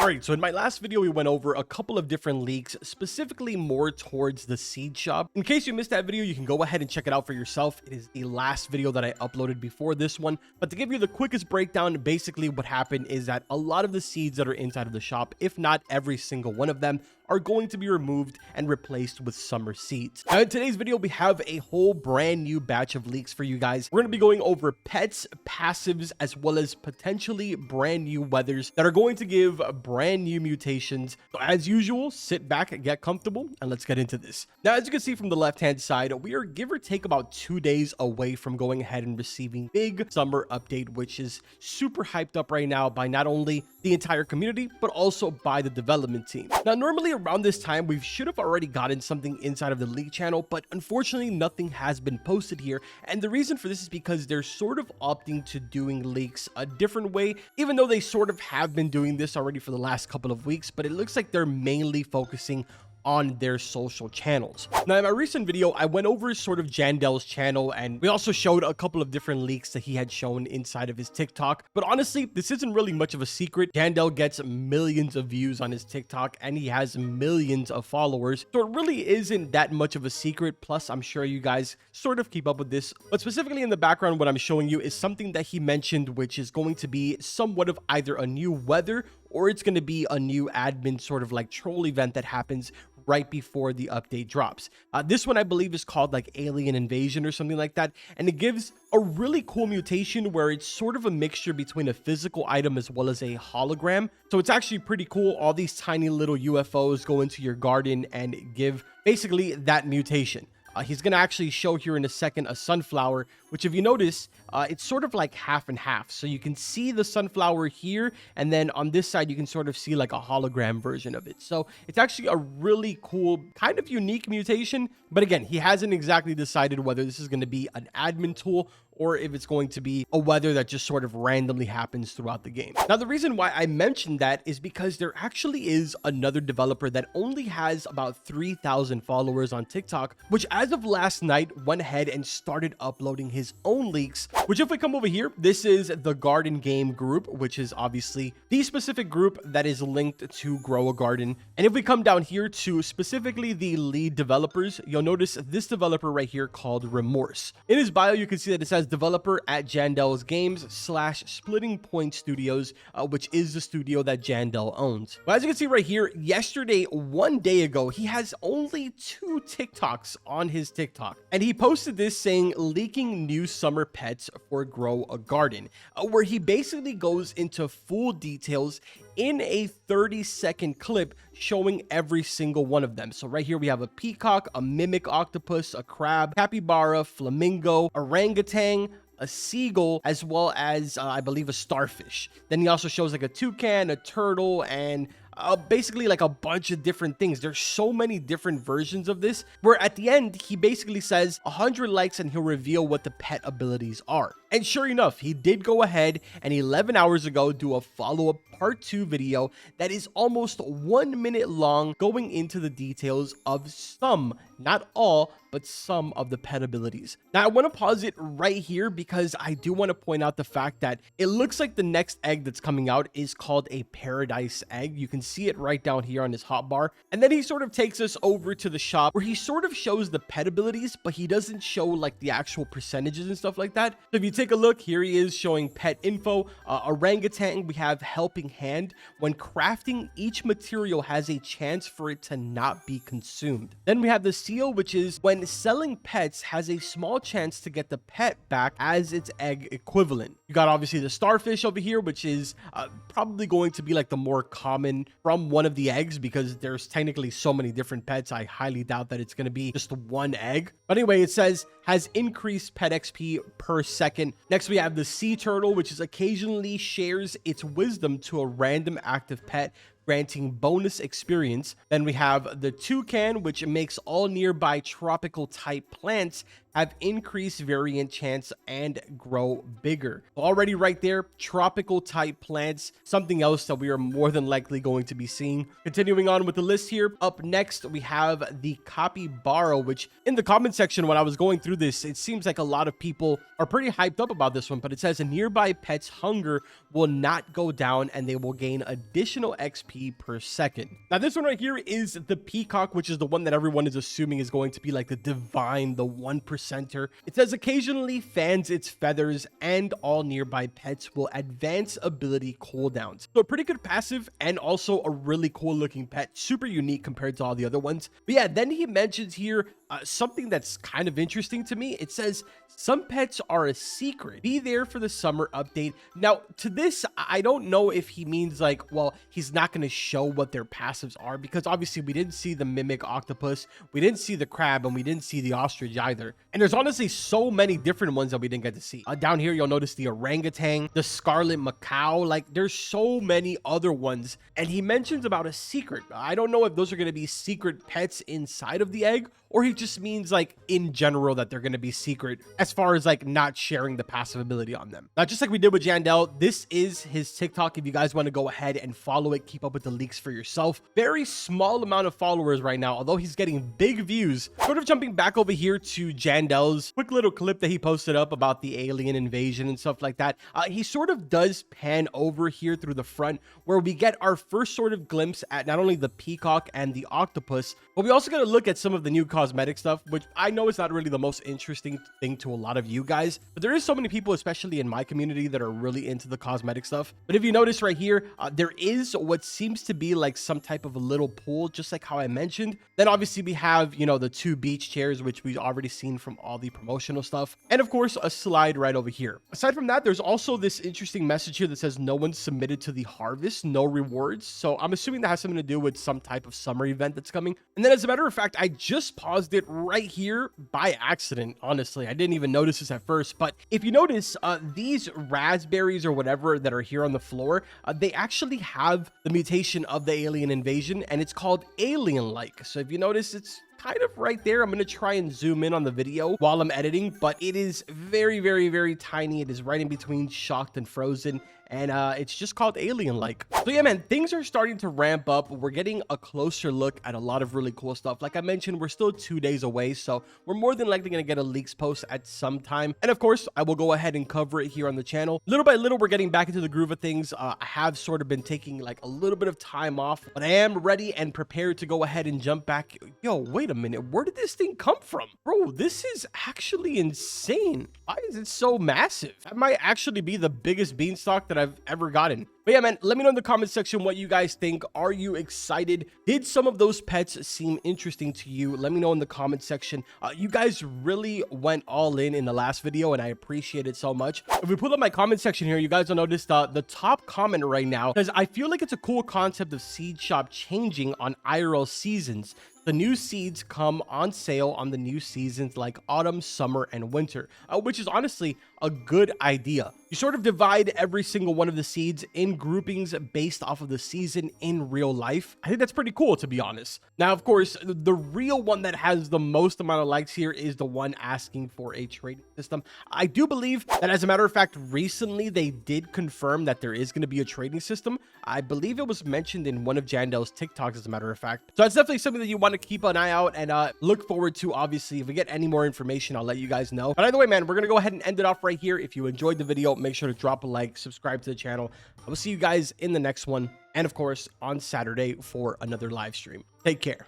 Alright, so in my last video, we went over a couple of different leaks, specifically more towards the seed shop. In case you missed that video, you can go ahead and check it out for yourself. It is the last video that I uploaded before this one. But to give you the quickest breakdown, basically what happened is that a lot of the seeds that are inside of the shop, if not every single one of them, are going to be removed and replaced with summer seeds. Now in today's video, we have a whole brand new batch of leaks for you guys. We're going to be going over pets, passives, as well as potentially brand new weathers that are going to give brand new mutations. So as usual, sit back, get comfortable, and let's get into this. Now, as you can see from the left-hand side, we are give or take about 2 days away from going ahead and receiving big summer update, which is super hyped up right now by not only the entire community, but also by the development team. Now, normally around this time, we should have already gotten something inside of the leak channel, but unfortunately, nothing has been posted here. And the reason for this is because they're sort of opting to doing leaks a different way, even though they sort of have been doing this already for the last couple of weeks, but it looks like they're mainly focusing on their social channels. Now, in my recent video, I went over sort of Jandel's channel, and we also showed a couple of different leaks that he had shown inside of his TikTok. But honestly, this isn't really much of a secret. Jandel gets millions of views on his TikTok, and he has millions of followers. So it really isn't that much of a secret. Plus, I'm sure you guys sort of keep up with this. But specifically in the background, what I'm showing you is something that he mentioned, which is going to be somewhat of either a new weather or it's going to be a new admin sort of like troll event that happens right before the update drops. This one I believe is called like Alien Invasion or something like that, and it gives a really cool mutation where it's sort of a mixture between a physical item as well as a hologram. So it's actually pretty cool. All these tiny little UFOs go into your garden and give basically that mutation. He's going to actually show here in a second a sunflower, which if you notice, it's sort of like half and half. So you can see the sunflower here, and then on this side, you can sort of see like a hologram version of it. So it's actually a really cool, kind of unique mutation. But again, he hasn't exactly decided whether this is going to be an admin tool or if it's going to be a weather that just sort of randomly happens throughout the game. Now, the reason why I mentioned that is because there actually is another developer that only has about 3,000 followers on TikTok, which as of last night went ahead and started uploading his own leaks, which if we come over here, this is the Garden Game group, which is obviously the specific group that is linked to Grow a Garden. And if we come down here to specifically the lead developers, you'll notice this developer right here called Remorse. In his bio, you can see that it says developer at Jandel's Games / Splitting Point Studios, which is the studio that Jandel owns. But as you can see right here, yesterday, 1 day ago, he has only 2 TikToks on his TikTok. And he posted this saying, leaking new summer pets for Grow a Garden, where he basically goes into full details in a 30-second clip showing every single one of them. So right here we have a peacock, a mimic octopus, a crab, capybara, flamingo, orangutan, a seagull, as well as I believe a starfish. Then he also shows like a toucan, a turtle, and basically like a bunch of different things. There's so many different versions of this, where at the end he basically says 100 likes and he'll reveal what the pet abilities are. And sure enough, he did go ahead and 11 hours ago do a follow-up part 2 video that is almost 1 minute long, going into the details of some, not all, but some of the pet abilities. Now I want to pause it right here because I do want to point out the fact that it looks like the next egg that's coming out is called a paradise egg. You can see it right down here on his hotbar. And then he sort of takes us over to the shop where he sort of shows the pet abilities, but he doesn't show like the actual percentages and stuff like that. So if you take a look, here he is showing pet info. Orangutan, we have helping hand. When crafting, each material has a chance for it to not be consumed. Then we have the seal, which is when selling pets has a small chance to get the pet back as its egg equivalent. You got obviously the starfish over here, which is probably going to be like the more common from one of the eggs, because there's technically so many different pets. I highly doubt that it's going to be just one egg. But anyway, it says has increased pet XP per second. Next, we have the sea turtle, which is occasionally shares its wisdom to a random active pet, granting bonus experience. Then we have the toucan, which makes all nearby tropical type plants have increased variant chance and grow bigger. Already right there, tropical type plants, something else that we are more than likely going to be seeing. Continuing on with the list here, up next we have the capybara, which in the comment section when I was going through this, it seems like a lot of people are pretty hyped up about this one, but it says a nearby pet's hunger will not go down and they will gain additional XP XP per second. Now, this one right here is the peacock, which is the one that everyone is assuming is going to be like the divine, the 1%er. It says occasionally fans its feathers and all nearby pets will advance ability cooldowns. So a pretty good passive and also a really cool looking pet, super unique compared to all the other ones. But yeah, then he mentions here something that's kind of interesting to me. It says some pets are a secret. Be there for the summer update. Now, to this, I don't know if he means like, well, he's not going to show what their passives are, because obviously we didn't see the mimic octopus, we didn't see the crab, and we didn't see the ostrich either. And there's honestly so many different ones that we didn't get to see. Down here, you'll notice the orangutan, the scarlet macaw. Like, there's so many other ones. And he mentions about a secret. I don't know if those are going to be secret pets inside of the egg, or he just means like in general that they're going to be secret as far as like not sharing the passive ability on them. Now, just like we did with Jandel, this is his TikTok. If you guys want to go ahead and follow it, keep up with the leaks for yourself. Very small amount of followers right now, although he's getting big views. Sort of jumping back over here to Jandel's quick little clip that he posted up about the alien invasion and stuff like that. He sort of does pan over here through the front where we get our first sort of glimpse at not only the peacock and the octopus, but we also got to look at some of the new cosmetic stuff, which I know is not really the most interesting thing to a lot of you guys, but there is so many people, especially in my community, that are really into the cosmetic stuff. But if you notice right here, there is what seems to be like some type of a little pool, just like how I mentioned. Then obviously we have, you know, the 2 beach chairs, which we've already seen from all the promotional stuff. And of course, a slide right over here. Aside from that, there's also this interesting message here that says no one submitted to the harvest, no rewards. So I'm assuming that has something to do with some type of summer event that's coming. And then as a matter of fact, I just paused it right here by accident. Honestly, I didn't even notice this at first, but if you notice, these raspberries or whatever that are here on the floor, they actually have the mutation of the alien invasion, and it's called alien-like. So if you notice, it's kind of right there. I'm going to try and zoom in on the video while I'm editing, but it is very, very, very tiny. It is right in between shocked and frozen, and it's just called alien-like. So yeah, man, things are starting to ramp up. We're getting a closer look at a lot of really cool stuff. Like I mentioned, we're still 2 days away, so we're more than likely going to get a leaks post at some time. And of course, I will go ahead and cover it here on the channel. Little by little, we're getting back into the groove of things. I have sort of been taking like a little bit of time off, but I am ready and prepared to go ahead and jump back. Yo, wait a minute. Where did this thing come from? Bro, this is actually insane. Why is it so massive? That might actually be the biggest beanstalk that I've ever gotten. But yeah, man, let me know in the comment section what you guys think. Are you excited? Did some of those pets seem interesting to you? Let me know in the comment section. You guys really went all in the last video, and I appreciate it so much. If we pull up my comment section here, you guys will notice the top comment right now, because I feel like it's a cool concept of seed shop changing on IRL seasons. The new seeds come on sale on the new seasons like autumn, summer, and winter, which is honestly a good idea. You sort of divide every single one of the seeds in groupings based off of the season in real life. I think that's pretty cool, to be honest. Now, of course, the real one that has the most amount of likes here is the one asking for a trading system. I do believe that, as a matter of fact, recently they did confirm that there is going to be a trading system. I believe it was mentioned in one of Jandel's TikToks, as a matter of fact. So it's definitely something that you want to keep an eye out and look forward to. Obviously, if we get any more information, I'll let you guys know. But either way, man, we're going to go ahead and end it off right here. If you enjoyed the video, make sure to drop a like, subscribe to the channel. I will see you guys in the next one, and of course on Saturday for another live stream. Take care.